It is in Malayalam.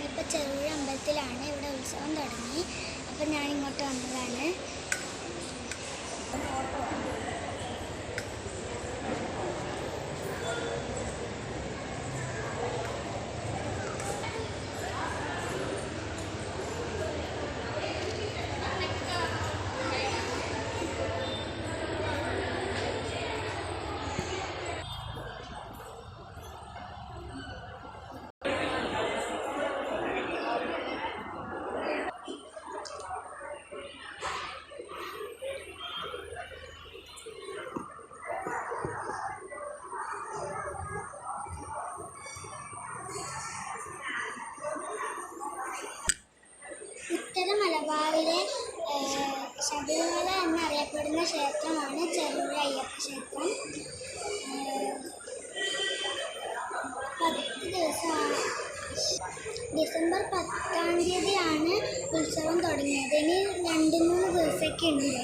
ഞാനിപ്പോൾ ചെറുപുഴ അമ്പലത്തിലാണ്. ഇവിടെ ഉത്സവം തുടങ്ങി. അപ്പം ഞാനിങ്ങോട്ട് വന്നതാണ്. ഉത്തര മലബാറിലെ ശബരിമല എന്നറിയപ്പെടുന്ന ക്ഷേത്രമാണ് ചെറുപുഴ അയ്യപ്പ ക്ഷേത്രം. 10 ദിവസമാണ്. ഡിസംബർ 10-ാം തീയതിയാണ് ഉത്സവം തുടങ്ങിയത്. ഇനി 2-3 ദിവസമൊക്കെ ഉണ്ട്.